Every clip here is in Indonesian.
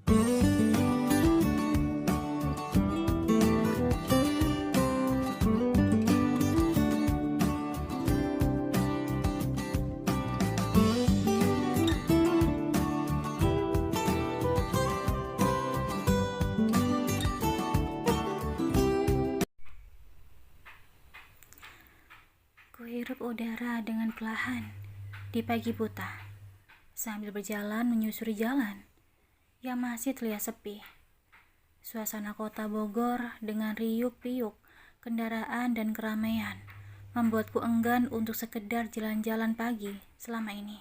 Kuhirup udara dengan perlahan di pagi buta, sambil berjalan menyusuri jalan yang masih terlihat sepi. Suasana kota Bogor dengan riuk-riuk kendaraan dan keramaian membuatku enggan untuk sekedar jalan-jalan pagi selama ini.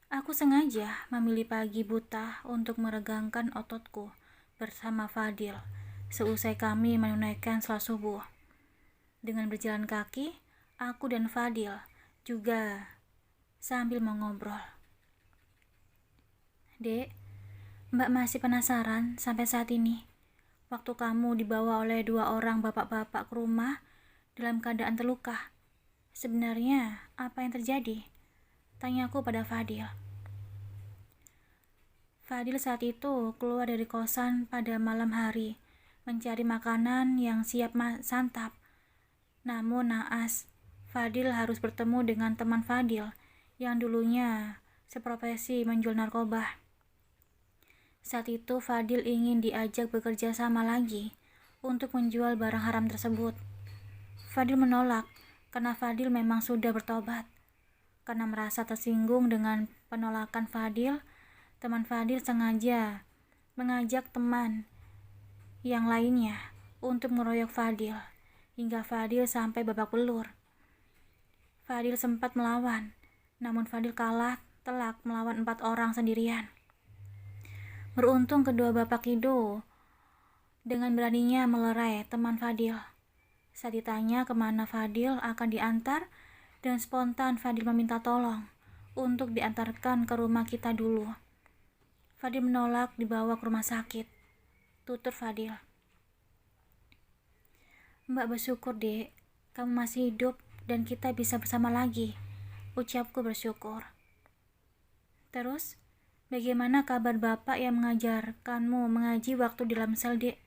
Aku sengaja memilih pagi buta untuk meregangkan ototku bersama Fadil seusai kami menunaikan salat subuh. Dengan berjalan kaki, aku dan Fadil juga sambil mengobrol. Dek, Mbak masih penasaran sampai saat ini. Waktu kamu dibawa oleh 2 orang bapak-bapak ke rumah dalam keadaan terluka. Sebenarnya apa yang terjadi? Tanyaku pada Fadil. Fadil saat itu keluar dari kosan pada malam hari, mencari makanan yang siap santap. Namun naas, Fadil harus bertemu dengan teman Fadil yang dulunya seprofesi menjual narkoba. Saat itu Fadil ingin diajak bekerja sama lagi untuk menjual barang haram tersebut. Fadil menolak karena Fadil memang sudah bertobat. Karena merasa tersinggung dengan penolakan Fadil, teman Fadil sengaja mengajak teman yang lainnya untuk meroyok Fadil, hingga Fadil sampai babak belur. Fadil sempat melawan, namun Fadil kalah telak melawan 4 orang sendirian. Beruntung kedua bapak itu dengan beraninya melerai teman Fadil. Saat ditanya kemana Fadil akan diantar, dan spontan Fadil meminta tolong untuk diantarkan ke rumah kita dulu. Fadil menolak dibawa ke rumah sakit. Tutur Fadil. Mbak bersyukur, Dek, kamu masih hidup dan kita bisa bersama lagi. Ucapku bersyukur. Terus, bagaimana kabar bapak yang mengajarkanmu mengaji waktu di dalam sel, Dek?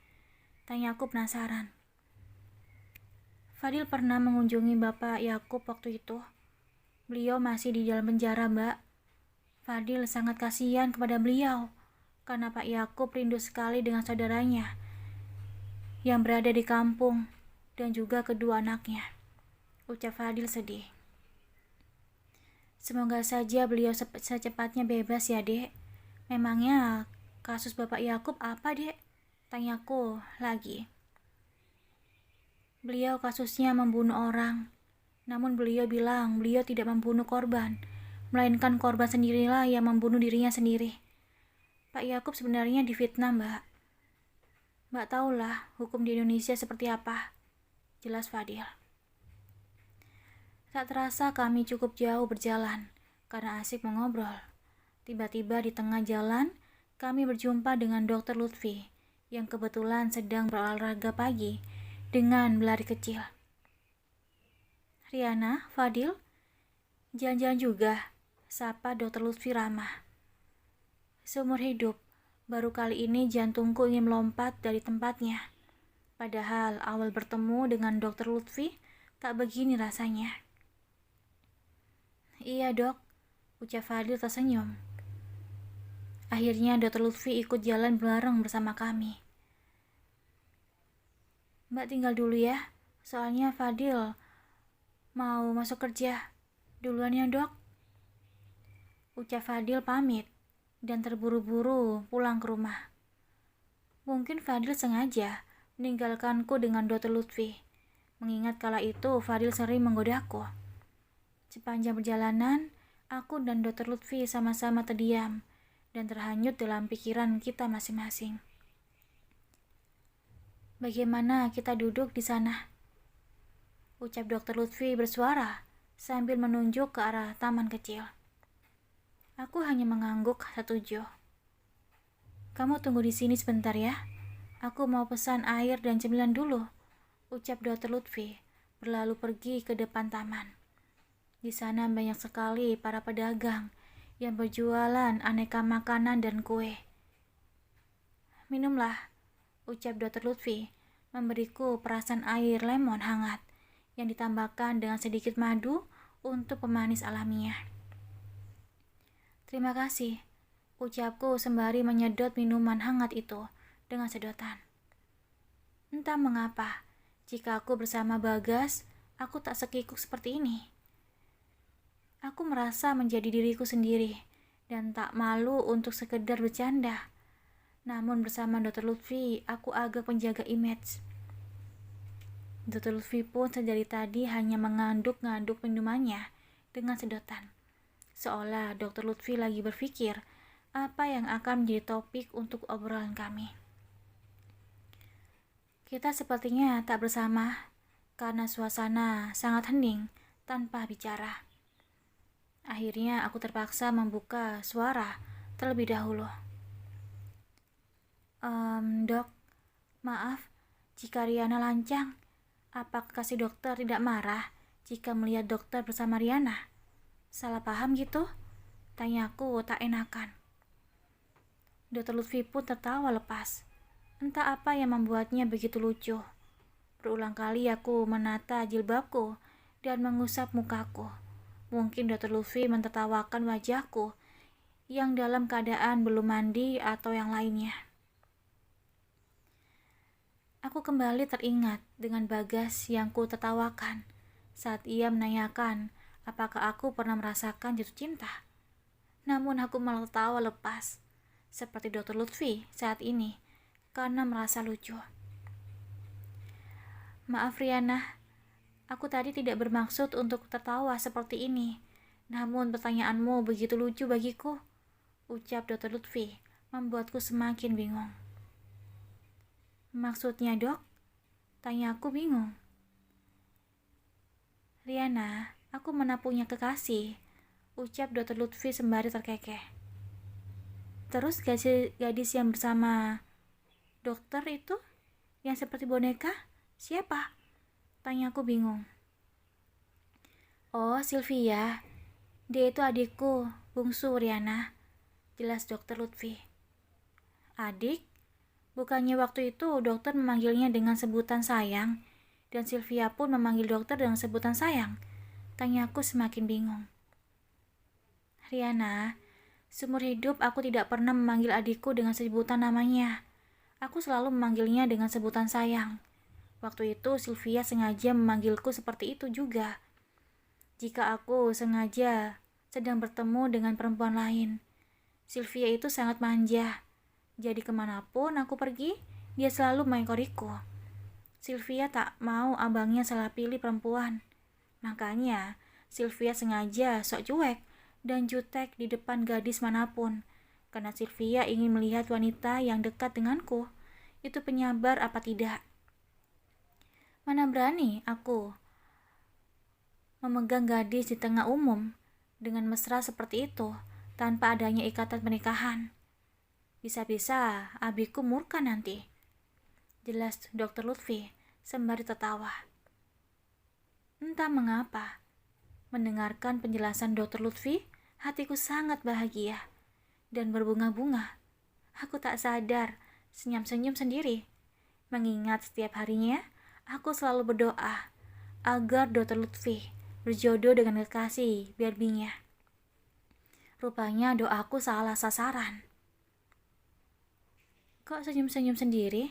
Tanyaku penasaran. Fadil pernah mengunjungi Bapak Yakub waktu itu. Beliau masih di dalam penjara, Mbak. Fadil sangat kasihan kepada beliau karena Pak Yakub rindu sekali dengan saudaranya yang berada di kampung dan juga kedua anaknya. Ucap Fadil sedih. Semoga saja beliau secepatnya bebas ya, Dek. Memangnya kasus Bapak Yakub apa, Dek? Tanyaku lagi. Beliau kasusnya membunuh orang. Namun beliau bilang beliau tidak membunuh korban, melainkan korban sendirilah yang membunuh dirinya sendiri. Pak Yakub sebenarnya difitnah, Mbak. Mbak tahulah hukum di Indonesia seperti apa. Jelas Fadil. Tak terasa kami cukup jauh berjalan karena asik mengobrol. Tiba-tiba di tengah jalan kami berjumpa dengan Dr. Lutfi yang kebetulan sedang berolahraga pagi dengan berlari kecil. Riana, Fadil, jalan-jalan juga, sapa Dr. Lutfi ramah. Seumur hidup, baru kali ini jantungku ingin melompat dari tempatnya. Padahal awal bertemu dengan Dr. Lutfi tak begini rasanya. Iya, Dok, ucap Fadil tersenyum. Akhirnya Dr. Lutfi ikut jalan bareng bersama kami. Mbak tinggal dulu ya, soalnya Fadil mau masuk kerja. Duluan ya, Dok. Ucap Fadil pamit dan terburu-buru pulang ke rumah. Mungkin Fadil sengaja meninggalkanku dengan Dr. Lutfi, mengingat kala itu Fadil sering menggodaku. Sepanjang perjalanan, aku dan Dr. Lutfi sama-sama terdiam dan terhanyut dalam pikiran kita masing-masing. Bagaimana kita duduk di sana? Ucap Dr. Lutfi bersuara sambil menunjuk ke arah taman kecil. Aku hanya mengangguk setuju. Kamu tunggu di sini sebentar ya. Aku mau pesan air dan cemilan dulu, ucap Dr. Lutfi berlalu pergi ke depan taman. Di sana banyak sekali para pedagang yang berjualan aneka makanan dan kue. Minumlah, ucap Dr. Lutfi, memberiku perasan air lemon hangat yang ditambahkan dengan sedikit madu untuk pemanis alamiah. Terima kasih, ucapku sembari menyedot minuman hangat itu dengan sedotan. Entah mengapa, jika aku bersama Bagas, aku tak sekikuk seperti ini. Aku merasa menjadi diriku sendiri dan tak malu untuk sekedar bercanda. Namun bersama Dr. Lutfi, aku agak menjaga image. Dr. Lutfi pun sejak tadi hanya mengaduk-ngaduk minumannya dengan sedotan. Seolah Dr. Lutfi lagi berpikir apa yang akan menjadi topik untuk obrolan kami. Kita sepertinya tak bersama karena suasana sangat hening tanpa bicara. Akhirnya aku terpaksa membuka suara terlebih dahulu. Dok, maaf jika Riana lancang. Apakah si dokter tidak marah jika melihat dokter bersama Riana? Salah paham gitu? Tanyaku tak enakan. Dr. Lutfi pun tertawa lepas. Entah apa yang membuatnya begitu lucu. Berulang kali aku menata jilbabku dan mengusap mukaku. Mungkin Dr. Lutfi mentertawakan wajahku yang dalam keadaan belum mandi atau yang lainnya. Aku kembali teringat dengan Bagas yang ku tertawakan saat ia menanyakan apakah aku pernah merasakan jatuh cinta. Namun aku malah tertawa lepas, seperti Dr. Lutfi saat ini, karena merasa lucu. Maaf Riana, aku tadi tidak bermaksud untuk tertawa seperti ini. Namun pertanyaanmu begitu lucu bagiku, ucap Dr. Lutfi, membuatku semakin bingung. Maksudnya dok? Tanya aku bingung. Riana, aku mana punya kekasih, ucap Dr. Lutfi sembari terkekeh. Terus gadis yang bersama dokter itu, yang seperti boneka, siapa? Tanya aku bingung. Oh, Sylvia, dia itu adikku, bungsu Riana, jelas Dr. Lutfi. Adik? Bukannya waktu itu dokter memanggilnya dengan sebutan sayang, dan Sylvia pun memanggil dokter dengan sebutan sayang. Tanyaku semakin bingung. Riana, seumur hidup aku tidak pernah memanggil adikku dengan sebutan namanya. Aku selalu memanggilnya dengan sebutan sayang. Waktu itu Sylvia sengaja memanggilku seperti itu juga. Jika aku sengaja sedang bertemu dengan perempuan lain, Sylvia itu sangat manja. Jadi kemanapun aku pergi, dia selalu mengekoriku. Sylvia tak mau abangnya salah pilih perempuan. Makanya Sylvia sengaja sok cuek dan jutek di depan gadis manapun. Karena Sylvia ingin melihat wanita yang dekat denganku. Itu penyabar apa tidak? Mana berani aku memegang gadis di tengah umum dengan mesra seperti itu tanpa adanya ikatan pernikahan. Bisa-bisa abiku murka nanti, jelas Dr. Lutfi sembari tertawa. Entah mengapa, mendengarkan penjelasan Dr. Lutfi, hatiku sangat bahagia dan berbunga-bunga. Aku tak sadar senyum-senyum sendiri, mengingat setiap harinya aku selalu berdoa agar Dr. Lutfi berjodoh dengan kekasih Barbie-nya. Rupanya doaku salah sasaran. Kok senyum-senyum sendiri?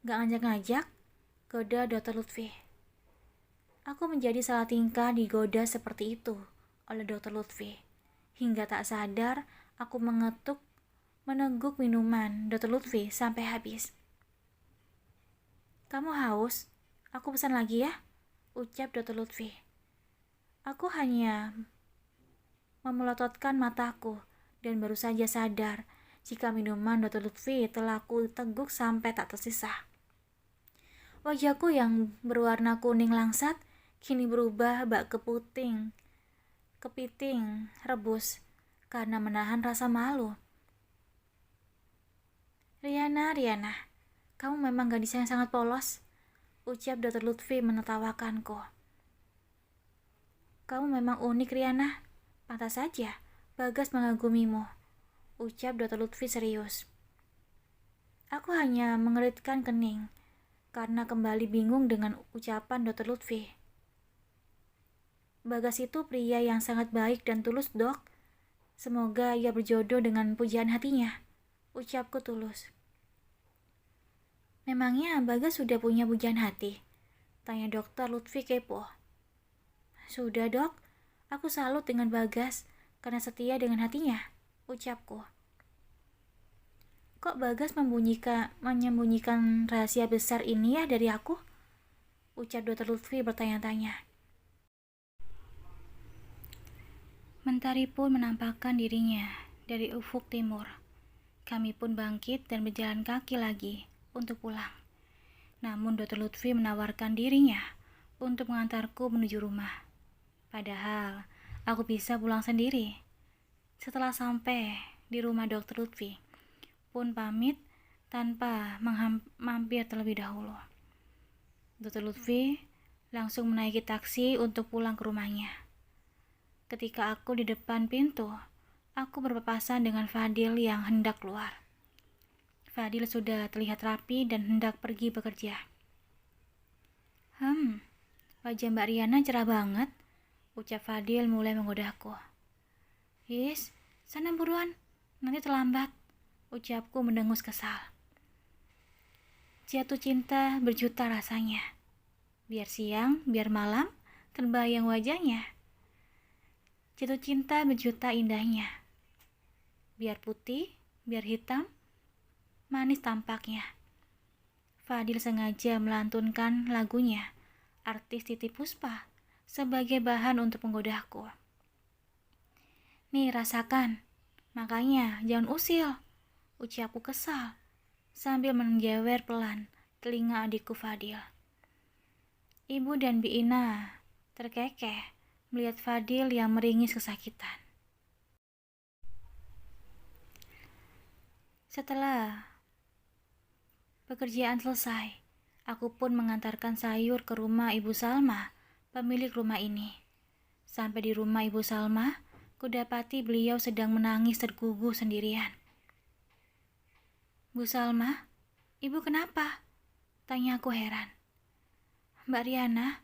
Gak ngajak-ngajak? Goda Dr. Lutfi. Aku menjadi salah tingkah digoda seperti itu oleh Dr. Lutfi. Hingga tak sadar aku meneguk minuman Dr. Lutfi sampai habis. Kamu haus? Aku pesan lagi ya, ucap Dr. Lutfi. Aku hanya memelototkan mataku dan baru saja sadar jika minuman Dr. Lutfi telah aku teguk sampai tak tersisa. Wajahku yang berwarna kuning langsat kini berubah bak kepiting rebus karena menahan rasa malu. Riana, kamu memang gadis yang sangat polos, ucap Dr. Lutfi menertawakanku. Kamu memang unik Riana, pantas saja Bagas mengagumimu, ucap Dr. Lutfi serius. Aku hanya mengeritkan kening karena kembali bingung dengan ucapan Dr. Lutfi. Bagas itu pria yang sangat baik dan tulus, Dok. Semoga ia berjodoh dengan pujaan hatinya, ucapku tulus. Memangnya Bagas sudah punya pujaan hati? Tanya Dr. Lutfi kepo. Sudah, Dok. Aku salut dengan Bagas karena setia dengan hatinya, ucapku. Kok Bagas menyembunyikan rahasia besar ini ya dari aku? Ucap Dr. Lutfi bertanya-tanya. Mentari pun menampakkan dirinya dari ufuk timur. Kami pun bangkit dan berjalan kaki lagi untuk pulang. Namun Dr. Lutfi menawarkan dirinya untuk mengantarku menuju rumah. Padahal aku bisa pulang sendiri. Setelah sampai di rumah Dr. Lutfi, pun pamit tanpa mampir terlebih dahulu. Dr. Lutfi langsung menaiki taksi untuk pulang ke rumahnya. Ketika aku di depan pintu, aku berpapasan dengan Fadil yang hendak keluar. Fadil sudah terlihat rapi dan hendak pergi bekerja. Wajah Mbak Riana cerah banget, ucap Fadil mulai menggodaku. Yes, sana buruan, nanti terlambat, ucapku mendengus kesal. Jatuh cinta berjuta rasanya. Biar siang, biar malam, terbayang wajahnya. Jatuh cinta berjuta indahnya. Biar putih, biar hitam, manis tampaknya. Fadil sengaja melantunkan lagunya, artis Titiek Puspa, sebagai bahan untuk menggodaku. Nih rasakan, makanya jangan usil, ucapku kesal, sambil menjewer pelan telinga adikku Fadil. Ibu dan Bi Ina terkekeh melihat Fadil yang meringis kesakitan. Setelah pekerjaan selesai, aku pun mengantarkan sayur ke rumah Ibu Salma, pemilik rumah ini. Sampai di rumah Ibu Salma, kudapati beliau sedang menangis terguguh sendirian. Bu Salma, Ibu kenapa? Tanya aku heran. Mbak Riana,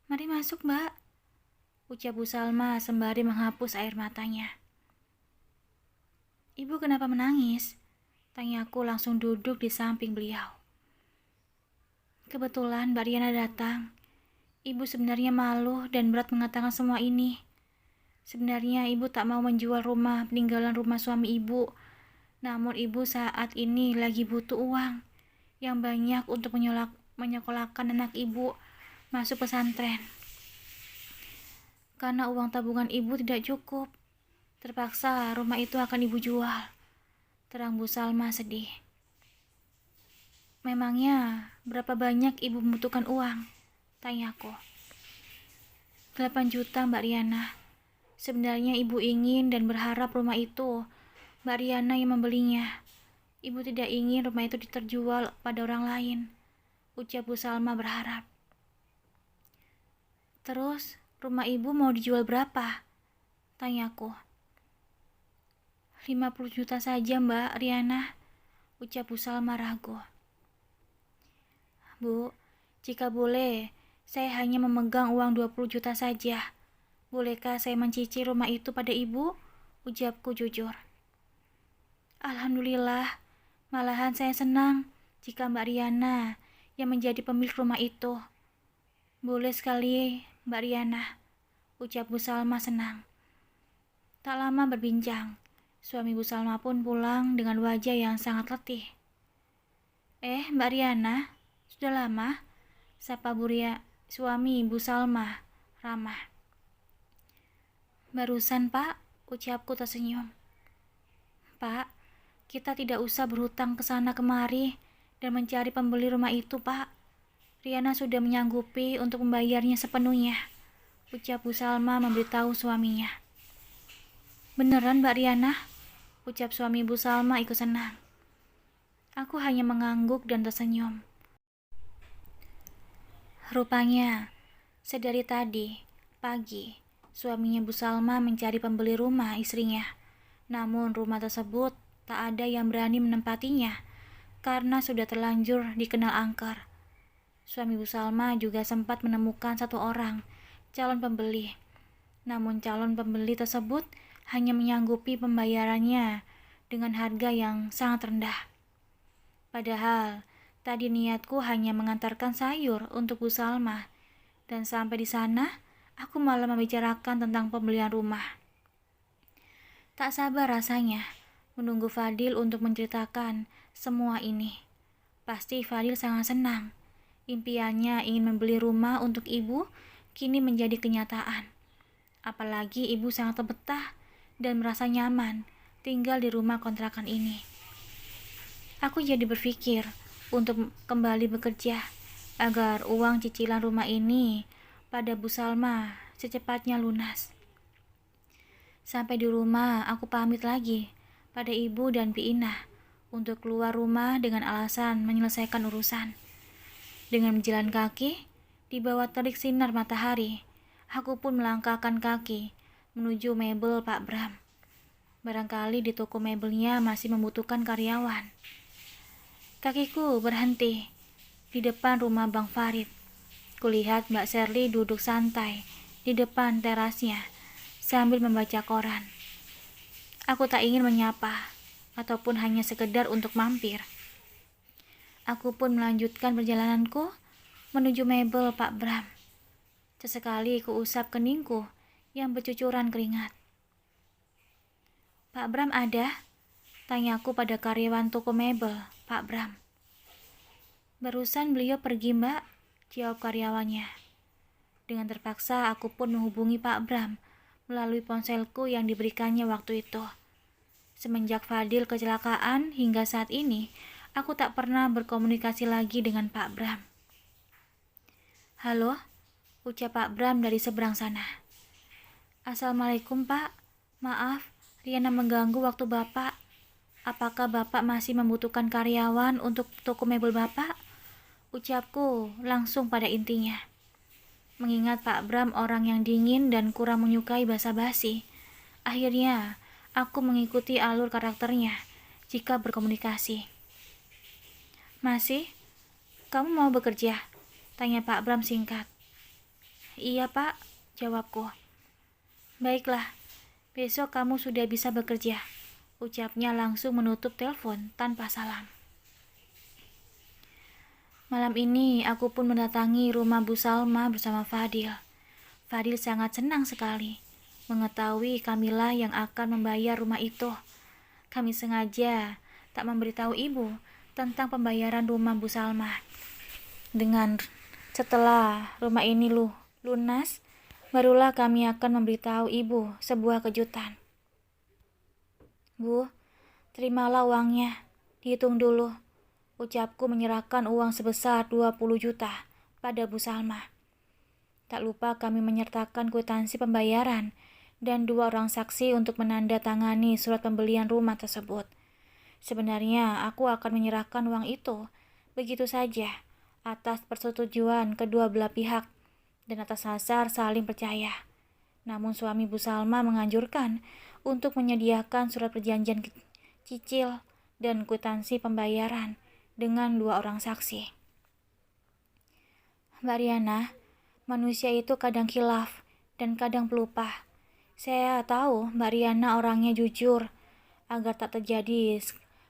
mari masuk Mbak, ucap Bu Salma sembari menghapus air matanya. Ibu kenapa menangis? Tanya aku langsung duduk di samping beliau. Kebetulan Mbak Riana datang. Ibu sebenarnya malu dan berat mengatakan semua ini. Sebenarnya ibu tak mau menjual rumah peninggalan rumah suami ibu. Namun ibu saat ini lagi butuh uang yang banyak untuk menyekolahkan anak ibu masuk pesantren. Karena uang tabungan ibu tidak cukup, terpaksa rumah itu akan ibu jual. Terang Bu Salma sedih. Memangnya berapa banyak ibu membutuhkan uang? Tanyaku. 8 juta Mbak Riana. Sebenarnya ibu ingin dan berharap rumah itu Mbak Riana yang membelinya. Ibu tidak ingin rumah itu terjual pada orang lain, ucap Bu Salma berharap. Terus rumah ibu mau dijual berapa? Tanyaku. 50 juta saja Mbak Riana, ucap Bu Salma ragu. Bu, jika boleh, saya hanya memegang uang 20 juta saja. Bolehkah saya mencicil rumah itu pada ibu? Ucapku jujur. Alhamdulillah, malahan saya senang jika Mbak Riana yang menjadi pemilik rumah itu. Boleh sekali Mbak Riana, ucap Bu Salma senang. Tak lama berbincang, suami Bu Salma pun pulang dengan wajah yang sangat letih. Mbak Riana, sudah lama? Sapa suami Bu Salma ramah. Barusan Pak, ucapku tersenyum. Pak, kita tidak usah berhutang ke sana kemari dan mencari pembeli rumah itu Pak. Riana sudah menyanggupi untuk membayarnya sepenuhnya, ucap Bu Salma memberitahu suaminya. Beneran Mbak Riana? Ucap suami Bu Salma ikut senang. Aku hanya mengangguk dan tersenyum. Rupanya, sedari tadi, pagi, suaminya Bu Salma mencari pembeli rumah istrinya. Namun rumah tersebut tak ada yang berani menempatinya karena sudah terlanjur dikenal angker. Suami Bu Salma juga sempat menemukan satu orang calon pembeli. Namun calon pembeli tersebut hanya menyanggupi pembayarannya dengan harga yang sangat rendah. Padahal tadi niatku hanya mengantarkan sayur untuk Bu Salma, dan sampai di sana aku malah membicarakan tentang pembelian rumah. Tak sabar rasanya menunggu Fadil untuk menceritakan semua ini. Pasti Fadil sangat senang. Impiannya ingin membeli rumah untuk ibu kini menjadi kenyataan. Apalagi ibu sangat betah dan merasa nyaman tinggal di rumah kontrakan ini. Aku jadi berpikir untuk kembali bekerja agar uang cicilan rumah ini pada Bu Salma secepatnya lunas. Sampai di rumah, aku pamit lagi pada ibu dan Bi Inah untuk keluar rumah dengan alasan menyelesaikan urusan. Dengan berjalan kaki, di bawah terik sinar matahari, aku pun melangkahkan kaki menuju mebel Pak Bram. Barangkali di toko mebelnya masih membutuhkan karyawan. Kakiku berhenti di depan rumah Bang Farid. Kulihat Mbak Sherly duduk santai di depan terasnya sambil membaca koran. Aku tak ingin menyapa ataupun hanya sekedar untuk mampir. Aku pun melanjutkan perjalananku menuju mebel Pak Bram. Sesekali kuusap keningku yang bercucuran keringat. Pak Bram ada? Tanyaku pada karyawan toko mebel, Pak Bram. Barusan beliau pergi, Mbak, jawab karyawannya. Dengan terpaksa aku pun menghubungi Pak Bram melalui ponselku yang diberikannya waktu itu. Semenjak Fadil kecelakaan hingga saat ini, aku tak pernah berkomunikasi lagi dengan Pak Bram. Halo, ucap Pak Bram dari seberang sana. Assalamualaikum Pak, maaf, Riana mengganggu waktu Bapak. Apakah Bapak masih membutuhkan karyawan untuk toko mebel Bapak? Ucapku langsung pada intinya. Mengingat Pak Bram orang yang dingin dan kurang menyukai basa-basi, akhirnya aku mengikuti alur karakternya jika berkomunikasi. Masih? Kamu mau bekerja? Tanya Pak Bram singkat. Iya Pak, jawabku. Baiklah, besok kamu sudah bisa bekerja, ucapnya langsung menutup telepon tanpa salam. Malam ini aku pun mendatangi rumah Bu Salma bersama Fadil. Fadil sangat senang sekali mengetahui kamilah yang akan membayar rumah itu. Kami sengaja tak memberitahu ibu tentang pembayaran rumah Bu Salma. Setelah rumah ini lunas, barulah kami akan memberitahu ibu sebuah kejutan. Bu, terimalah uangnya, dihitung dulu. Ucapku menyerahkan uang sebesar 20 juta pada Bu Salma. Tak lupa kami menyertakan kwitansi pembayaran dan 2 orang saksi untuk menandatangani surat pembelian rumah tersebut. Sebenarnya aku akan menyerahkan uang itu begitu saja atas persetujuan kedua belah pihak dan atas dasar saling percaya. Namun suami Bu Salma menganjurkan untuk menyediakan surat perjanjian cicil dan kwitansi pembayaran dengan 2 orang saksi. Mbak Riana, manusia itu kadang khilaf dan kadang pelupa. Saya tahu Mbak Riana orangnya jujur. Agar tak terjadi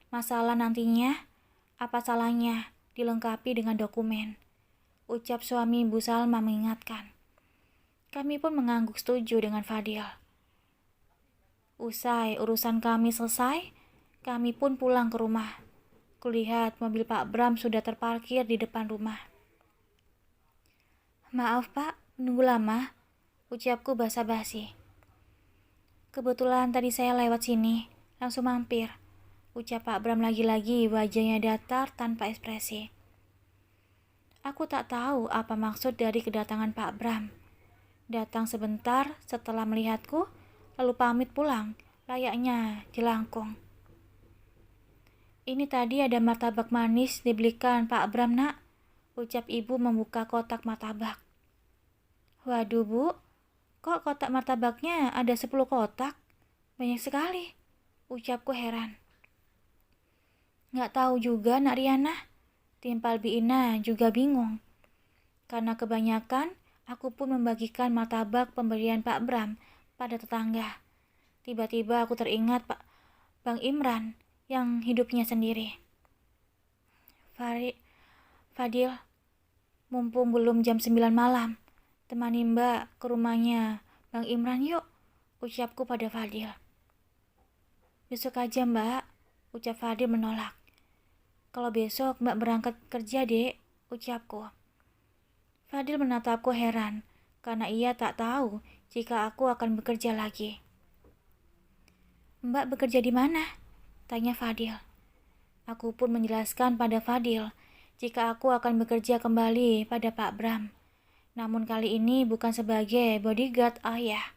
masalah nantinya, apa salahnya dilengkapi dengan dokumen? Ucap suami Bu Salma mengingatkan. Kami pun mengangguk setuju dengan Fadil. Usai urusan kami selesai, kami pun pulang ke rumah. Kulihat mobil Pak Bram sudah terparkir di depan rumah. Maaf Pak, menunggu lama, ucapku basa-basi. Kebetulan tadi saya lewat sini, langsung mampir, ucap Pak Bram lagi-lagi wajahnya datar tanpa ekspresi. Aku tak tahu apa maksud dari kedatangan Pak Bram. Datang sebentar setelah melihatku, lalu pamit pulang, layaknya jelangkung. Ini tadi ada martabak manis dibelikan Pak Bram nak, ucap ibu membuka kotak martabak. Waduh Bu, kok kotak martabaknya ada 10 kotak? Banyak sekali, ucapku heran. Nggak tahu juga, Nak Riana. Timpal Biina juga bingung. Karena kebanyakan, aku pun membagikan martabak pemberian Pak Bram pada tetangga. Tiba-tiba aku teringat Bang Imran yang hidupnya sendiri. Fadil, mumpung belum jam 9 malam, temani Mbak ke rumahnya Bang Imran yuk, ucapku pada Fadil. Besok aja Mbak, ucap Fadil menolak. Kalau besok Mbak berangkat kerja dek, ucapku. Fadil menatapku heran, karena ia tak tahu jika aku akan bekerja lagi. Mbak bekerja di mana? Tanya Fadil. Aku pun menjelaskan pada Fadil jika aku akan bekerja kembali pada Pak Bram. Namun kali ini bukan sebagai bodyguard ayah,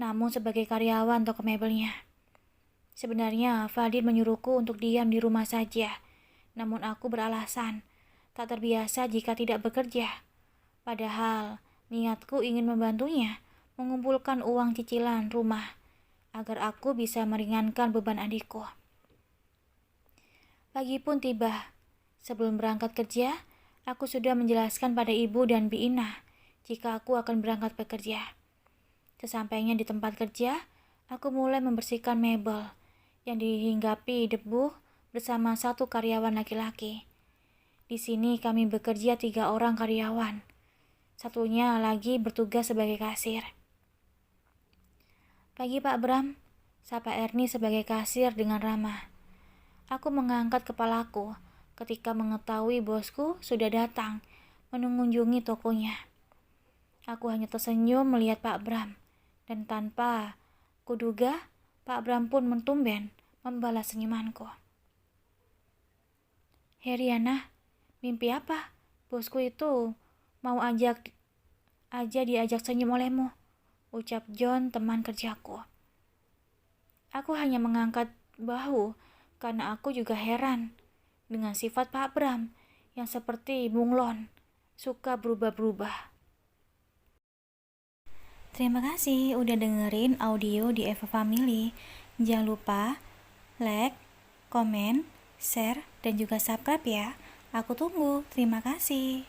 namun sebagai karyawan toko mebelnya. Sebenarnya Fadil menyuruhku untuk diam di rumah saja, namun aku beralasan tak terbiasa jika tidak bekerja. Padahal niatku ingin membantunya mengumpulkan uang cicilan rumah agar aku bisa meringankan beban adikku. Pagi pun tiba. Sebelum berangkat kerja, aku sudah menjelaskan pada ibu dan Biina jika aku akan berangkat bekerja. Sesampainya di tempat kerja, aku mulai membersihkan mebel yang dihinggapi debu bersama satu karyawan laki-laki. Di sini kami bekerja 3 orang karyawan. Satunya lagi bertugas sebagai kasir. Pagi Pak Bram, sapa Erni sebagai kasir dengan ramah. Aku mengangkat kepalaku ketika mengetahui bosku sudah datang mengunjungi tokonya. Aku hanya tersenyum melihat Pak Bram, dan tanpa kuduga, Pak Bram pun mentumben membalas senyumanku. Heriana, mimpi apa? Bosku itu mau aja diajak senyum olehmu, ucap John teman kerjaku. Aku hanya mengangkat bahu karena aku juga heran dengan sifat Pak Bram yang seperti bunglon, suka berubah-berubah. Terima kasih udah dengerin audio di Eva Family. Jangan lupa like, komen, share, dan juga subscribe ya. Aku tunggu. Terima kasih.